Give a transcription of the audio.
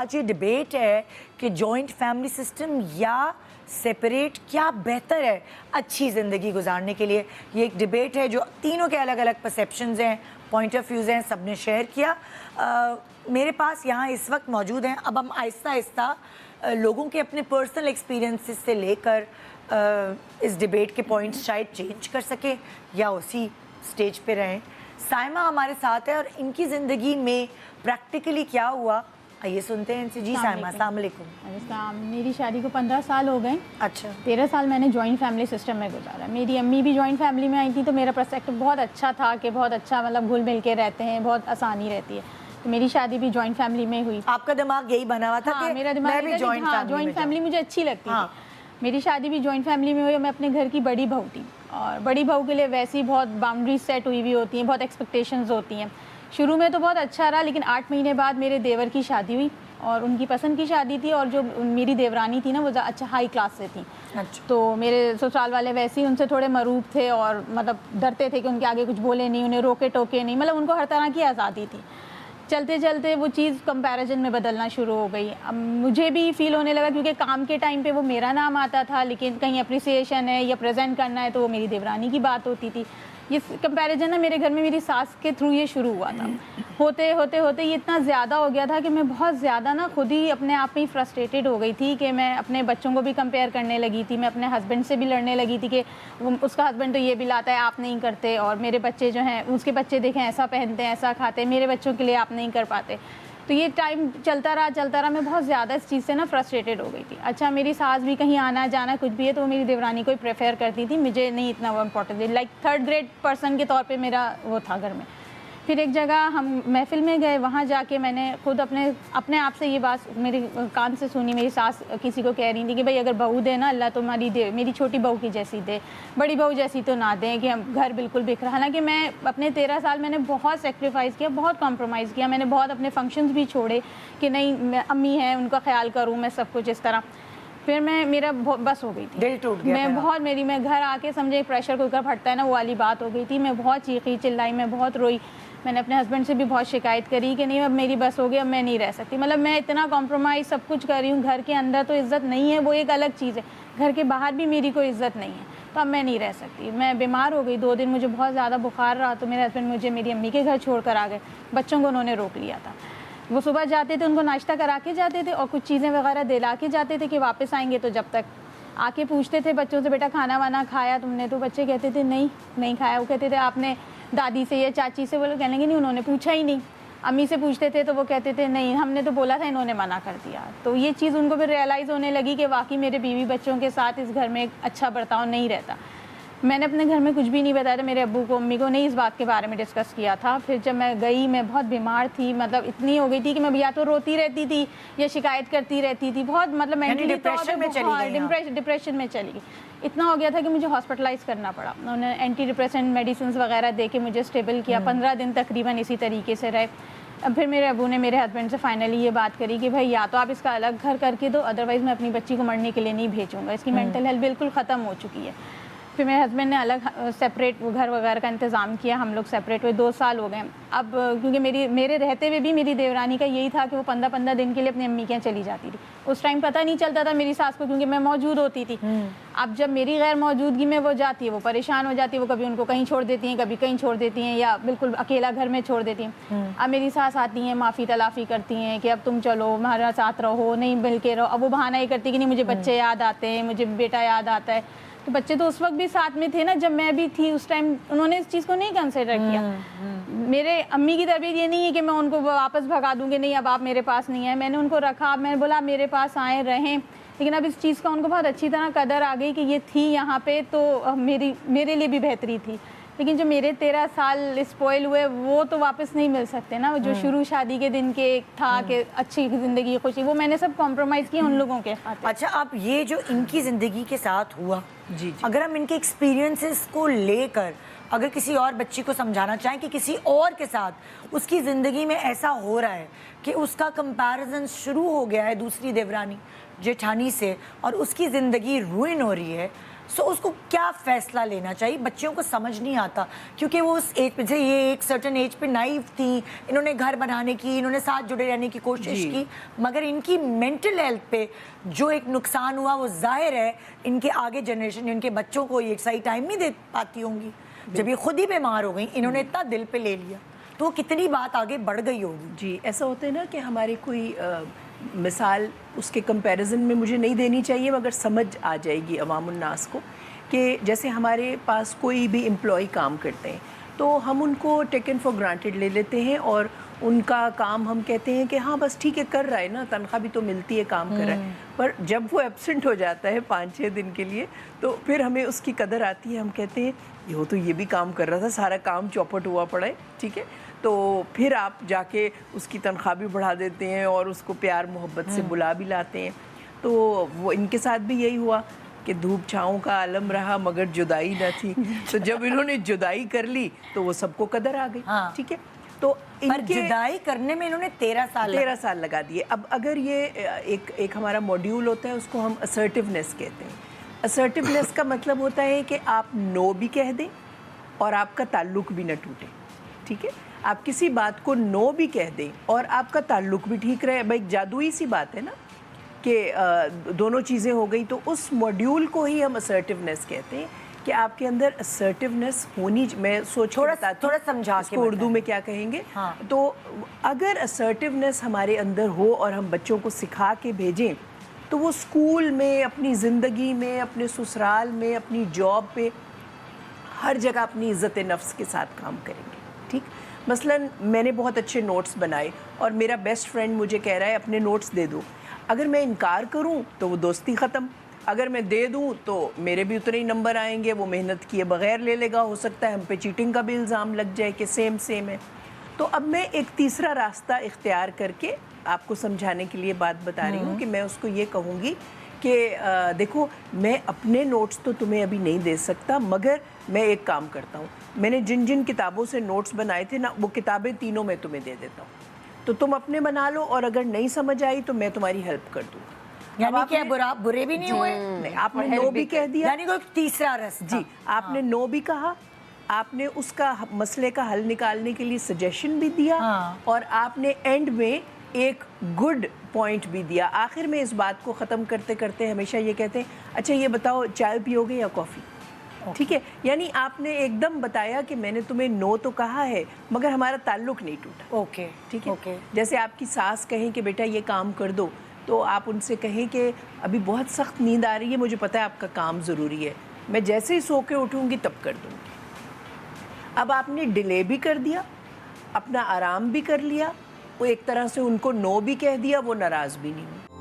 آج یہ ڈبیٹ ہے کہ جوائنٹ فیملی سسٹم یا سیپریٹ کیا بہتر ہے اچھی زندگی گزارنے کے لیے. یہ ایک ڈبیٹ ہے جو تینوں کے الگ الگ پرسیپشنز ہیں, پوائنٹ آف ویوز ہیں, سب نے شیئر کیا. میرے پاس یہاں اس وقت موجود ہیں. اب ہم آہستہ آہستہ لوگوں کے اپنے پرسنل ایکسپیرینسز سے لے کر اس ڈبیٹ کے پوائنٹس شاید چینج کر سکیں یا اسی سٹیج پہ رہیں. سائمہ ہمارے ساتھ ہے اور ان کی زندگی میں پریکٹیکلی کیا ہوا آئیے سنتے ہیں ان سے. جی سائمہ, السلام علیکم. السلام. میری شادی کو 15 سال ہو گئے. اچھا. 13 سال میں نے جوائنٹ فیملی سسٹم میں گزارا. میری امی بھی جوائنٹ فیملی میں آئی تھی تو میرا پرسپیکٹو بہت اچھا تھا کہ بہت اچھا مطلب گھل مل کے رہتے ہیں, بہت آسانی رہتی ہے. تو میری شادی بھی جوائنٹ فیملی میں ہوئی. آپ کا دماغ یہی بنا ہوا تھا کہ میرا دماغ بھی جوائنٹ فیملی مجھے اچھی لگتی ہے. میری شادی بھی جوائنٹ فیملی میں ہوئی. میں اپنے گھر کی بڑی بہو تھی اور بڑی بہو کے لیے ویسی بہت باؤنڈریز سیٹ ہوئی ہوئی ہوتی ہیں, بہت ایکسپیکٹیشنز ہوتی ہیں. شروع میں تو بہت اچھا رہا لیکن 8 مہینے بعد میرے دیور کی شادی ہوئی اور ان کی پسند کی شادی تھی اور جو میری دیورانی تھی نا وہ اچھا ہائی کلاس سے تھی. تو میرے سسرال والے ویسے ہی ان سے تھوڑے مروب تھے اور مطلب ڈرتے تھے کہ ان کے آگے کچھ بولے نہیں, انہیں روکے ٹوکے نہیں, مطلب ان کو ہر طرح کی آزادی تھی. چلتے چلتے وہ چیز کمپیریزن میں بدلنا شروع ہو گئی. اب مجھے بھی فیل ہونے لگا کیونکہ کام کے ٹائم پہ وہ میرا نام آتا تھا لیکن کہیں اپریسیشن ہے یا پریزنٹ کرنا ہے تو وہ میری دیورانی کی بات ہوتی تھی. یہ کمپیریزن نا میرے گھر میں میری ساس کے تھرو یہ شروع ہوا تھا. ہوتے ہوتے ہوتے یہ اتنا زیادہ ہو گیا تھا کہ میں بہت زیادہ نا خود ہی اپنے آپ میں ہی فرسٹریٹڈ ہو گئی تھی کہ میں اپنے بچوں کو بھی کمپیئر کرنے لگی تھی. میں اپنے ہسبینڈ سے بھی لڑنے لگی تھی کہ اس کا ہسبینڈ تو یہ بھی لاتا ہے آپ نہیں کرتے, اور میرے بچے جو ہیں اس کے بچے دیکھیں ایسا پہنتے ہیں ایسا کھاتے ہیں, میرے بچوں کے لیے آپ نہیں کر پاتے. تو یہ ٹائم چلتا رہا میں بہت زیادہ اس چیز سے نا فرسٹریٹڈ ہو گئی تھی. اچھا میری ساس بھی کہیں آنا جانا کچھ بھی ہے تو وہ میری دیورانی کو ہی پریفر کرتی تھی, مجھے نہیں اتنا وہ امپورٹنٹ تھی. لائک 3rd گریڈ پرسن کے طور پہ میرا وہ تھا گھر میں. پھر ایک جگہ ہم محفل میں گئے, وہاں جا کے میں نے خود اپنے آپ سے یہ بات میری کان سے سنی. میری ساس کسی کو کہہ رہی تھی کہ بھائی اگر بہو دے نا اللہ تمہاری دے, میری چھوٹی بہو کی جیسی دے, بڑی بہو جیسی تو نہ دیں کہ ہم گھر بالکل بکھرا. حالانکہ میں اپنے 13 سال میں نے بہت سیکریفائز کیا, بہت کمپرومائز کیا. میں نے بہت اپنے فنکشنز بھی چھوڑے کہ نہیں امی ہیں ان کا خیال کروں میں سب کچھ اس طرح. پھر میرا بس ہو گئی تھی, دل ٹوٹ گیا. میں بہت میں گھر آ کے سمجھے پریشر کوکر پھٹتا ہے نا وہ والی بات ہو گئی تھی. میں بہت چیخی چلائی, میں بہت روئی. میں نے اپنے ہسبینڈ سے بھی بہت شکایت کری کہ نہیں اب میری بس ہو گئی, اب میں نہیں رہ سکتی. مطلب میں اتنا کمپرومائز سب کچھ کر رہی ہوں, گھر کے اندر تو عزت نہیں ہے وہ ایک الگ چیز ہے, گھر کے باہر بھی میری کوئی عزت نہیں ہے, تو اب میں نہیں رہ سکتی. میں بیمار ہو گئی 2 دن, مجھے بہت زیادہ بخار رہا تو میرے ہسبینڈ مجھے میری امی کے گھر چھوڑ کر آ گئے. بچوں کو انہوں نے روک لیا تھا. وہ صبح جاتے تھے ان کو ناشتہ کرا کے جاتے تھے اور کچھ چیزیں وغیرہ دلا کے جاتے تھے کہ واپس آئیں گے, تو جب تک آ کے پوچھتے تھے بچوں سے بیٹا کھانا وانا کھایا تم نے, تو بچے کہتے تھے نہیں کھایا. وہ کہتے تھے آپ نے دادی سے یا چاچی سے, وہ لوگ کہنے گے نہیں انہوں نے پوچھا ہی نہیں. امی سے پوچھتے تھے تو وہ کہتے تھے نہیں ہم نے تو بولا تھا انہوں نے منع کر دیا. تو یہ چیز ان کو پھر ریئلائز ہونے لگی کہ واقعی میرے بیوی بچوں کے ساتھ اس گھر میں اچھا برتاؤ نہیں رہتا. میں نے اپنے گھر میں کچھ بھی نہیں بتایا تھا, میرے ابو کو امی کو نہیں اس بات کے بارے میں ڈسکس کیا تھا. پھر جب میں گئی میں بہت بیمار تھی, مطلب اتنی ہو گئی تھی کہ میں یا تو روتی رہتی تھی یا شکایت کرتی رہتی تھی, بہت مطلب مینٹلی ڈپریشن میں چلی گئی. اتنا ہو گیا تھا کہ مجھے ہاسپٹلائز کرنا پڑا. انہوں نے اینٹی ڈپریسنٹ میڈیسنز وغیرہ دے کے مجھے اسٹیبل کیا. 15 دن تقریباً اسی طریقے سے رہے. اب پھر میرے ابو نے میرے ہسبینڈ سے فائنلی یہ بات کری کہ بھائی یا تو آپ اس کا الگ گھر کر کے دو, ادروائز میں اپنی بچی کو مرنے کے لیے نہیں بھیجوں گا, اس کی مینٹل ہیلتھ بالکل ختم ہو چکی ہے. پھر میرے ہسبینڈ نے الگ سیپریٹ گھر وغیرہ کا انتظام کیا, ہم لوگ سیپریٹ ہوئے. 2 سال ہو گئے. اب کیونکہ میرے رہتے ہوئے بھی میری دیورانی کا یہی تھا کہ وہ 15 دن کے لیے اپنی امی کے یہاں چلی جاتی تھی. اس ٹائم پتہ نہیں چلتا تھا میری ساس کو کیونکہ میں موجود ہوتی تھی. اب جب میری غیر موجودگی میں وہ جاتی ہے وہ پریشان ہو جاتی ہے, وہ کبھی ان کو کہیں چھوڑ دیتی ہیں کبھی کہیں چھوڑ دیتی ہیں یا بالکل اکیلا گھر میں چھوڑ دیتی ہیں. اب میری ساس آتی ہیں معافی تلافی کرتی ہیں کہ اب تم چلو ہمارا ساتھ رہو, نہیں مل کے رہو. اب وہ بہانہ یہ کرتی کہ نہیں مجھے بچے یاد آتے ہیں, مجھے بیٹا یاد آتا ہے. تو بچے تو اس وقت بھی ساتھ میں تھے نا جب میں بھی تھی, اس ٹائم انہوں نے اس چیز کو نہیں کنسیڈر کیا. میرے امی کی تربیت یہ نہیں ہے کہ میں ان کو واپس بھگا دوں گی, نہیں اب آپ میرے پاس نہیں ہیں. میں نے ان کو رکھا, میں نے بولا آپ میرے پاس آئیں رہیں, لیکن اب اس چیز کا ان کو بہت اچھی طرح قدر آ گئی کہ یہ تھی یہاں پہ تو میرے لیے بھی بہتری تھی. لیکن جو میرے 13 سال اسپوائل ہوئے وہ تو واپس نہیں مل سکتے نا. جو شروع شادی کے دن کے تھا کہ اچھی زندگی خوشی, وہ میں نے سب کمپرومائز کیا ان لوگوں کے خاطر. اچھا اب یہ جو ان کی زندگی کے ساتھ ہوا, اگر ہم ان کے ایکسپیرینسز کو لے کر اگر کسی اور بچی کو سمجھانا چاہیں کہ کسی اور کے ساتھ اس کی زندگی میں ایسا ہو رہا ہے کہ اس کا کمپیریزن شروع ہو گیا ہے دوسری دیورانی جیٹھانی سے اور اس کی زندگی روئن ہو رہی ہے, سو اس کو کیا فیصلہ لینا چاہیے؟ بچوں کو سمجھ نہیں آتا کیونکہ وہ اس ایج پہ، یہ ایک سرٹن ایج پہ نائیو تھیں، انہوں نے گھر بنانے کی، انہوں نے ساتھ جڑے رہنے کی کوشش کی، مگر ان کی مینٹل ہیلتھ پہ جو ایک نقصان ہوا وہ ظاہر ہے ان کے آگے جنریشن، ان کے بچوں کو یہ صحیح ٹائم نہیں دے پاتی ہوں گی جب یہ خود ہی بیمار ہو گئی، انہوں نے اتنا دل پہ لے لیا تو کتنی بات آگے بڑھ گئی ہوگی. جی ایسا ہوتا ہے نا کہ ہماری کوئی مثال اس کے کمپیریزن میں مجھے نہیں دینی چاہیے مگر سمجھ آ جائے گی عوام الناس کو کہ جیسے ہمارے پاس کوئی بھی امپلائی کام کرتے ہیں تو ہم ان کو ٹیکن فار گرانٹیڈ لے لیتے ہیں اور ان کا کام ہم کہتے ہیں کہ ہاں بس ٹھیک ہے کر رہا ہے نا، تنخواہ بھی تو ملتی ہے، کام کر رہا ہے. پر جب وہ ایبسنٹ ہو جاتا ہے 5-6 دن کے لیے تو پھر ہمیں اس کی قدر آتی ہے. ہم کہتے ہیں وہ تو یہ بھی کام کر رہا تھا، سارا کام چوپٹ ہوا پڑا ہے، ٹھیک ہے. تو پھر آپ جا کے اس کی تنخواہ بھی بڑھا دیتے ہیں اور اس کو پیار محبت سے بلا بھی لاتے ہیں. تو وہ ان کے ساتھ بھی یہی ہوا کہ دھوپ چھاؤں کا عالم رہا مگر جدائی نہ تھی. تو جب انہوں نے جدائی کر لی تو وہ سب کو قدر آ گئی، ٹھیک ہے. تو پر جدائی کرنے میں انہوں نے 13 سال لگا دیے. اب اگر یہ ایک ہمارا موڈیول ہوتا ہے اس کو ہم اسرٹیونیس کہتے ہیں. اسرٹیونیس کا مطلب ہوتا ہے کہ آپ نو بھی کہہ دیں اور آپ کا تعلق بھی نہ ٹوٹے، ٹھیک ہے. آپ کسی بات کو نو بھی کہہ دیں اور آپ کا تعلق بھی ٹھیک رہے. بھائی جادوئی سی بات ہے نا کہ دونوں چیزیں ہو گئی. تو اس موڈیول کو ہی ہم اسرٹیونیس کہتے ہیں کہ آپ کے اندر اسرٹیونیس ہونی. میں تھوڑا سمجھا اس کو اردو میں کیا کہیں گے. تو اگر اسرٹیونیس ہمارے اندر ہو اور ہم بچوں کو سکھا کے بھیجیں تو وہ اسکول میں، اپنی زندگی میں، اپنے سسرال میں، اپنی جاب پہ، ہر جگہ اپنی عزت نفس کے ساتھ کام کریں گے، ٹھیک. مثلا میں نے بہت اچھے نوٹس بنائے اور میرا بیسٹ فرینڈ مجھے کہہ رہا ہے اپنے نوٹس دے دو. اگر میں انکار کروں تو وہ دوستی ختم، اگر میں دے دوں تو میرے بھی اتنے ہی نمبر آئیں گے، وہ محنت کیے بغیر لے لے گا. ہو سکتا ہے ہم پہ چیٹنگ کا بھی الزام لگ جائے کہ سیم ہے. تو اب میں ایک تیسرا راستہ اختیار کر کے آپ کو سمجھانے کے لیے بات بتا رہی ہوں کہ میں اس کو یہ کہوں گی کہ دیکھو میں اپنے نوٹس تو تمہیں ابھی نہیں دے سکتا مگر میں ایک کام کرتا ہوں. میں نے جن کتابوں سے نوٹس بنائے تھے نا وہ کتابیں تینوں میں تمہیں دے دیتا ہوں. تو تم اپنے بنا لو اور اگر نہیں سمجھ آئی تو میں تمہاری ہیلپ کر دوں گا. یعنی کہ برے بھی نہیں ہوئے. نہیں، آپ نے نو بھی کہہ دیا، یعنی کوئی تیسرا راستہ. جی آپ نے نو بھی کہا، آپ نے اس کا مسئلے کا حل نکالنے کے لیے سجیشن بھی دیا اور آپ نے اینڈ میں ایک گڈ پوائنٹ بھی دیا. آخر میں اس بات کو ختم کرتے کرتے ہمیشہ یہ کہتے ہیں اچھا یہ بتاؤ چائے پیو گے یا کافی، ٹھیک ہے. یعنی آپ نے ایک دم بتایا کہ میں نے تمہیں نو تو کہا ہے مگر ہمارا تعلق نہیں ٹوٹا. اوکے ٹھیک ہے. جیسے آپ کی ساس کہیں کہ بیٹا یہ کام کر دو تو آپ ان سے کہیں کہ ابھی بہت سخت نیند آ رہی ہے، مجھے پتہ ہے آپ کا کام ضروری ہے، میں جیسے ہی سو کے اٹھوں گی تب کر دوں گی. اب آپ نے ڈیلے بھی کر دیا، اپنا آرام بھی کر لیا، وہ ایک طرح سے ان کو نو بھی کہہ دیا، وہ ناراض بھی نہیں ہوئی.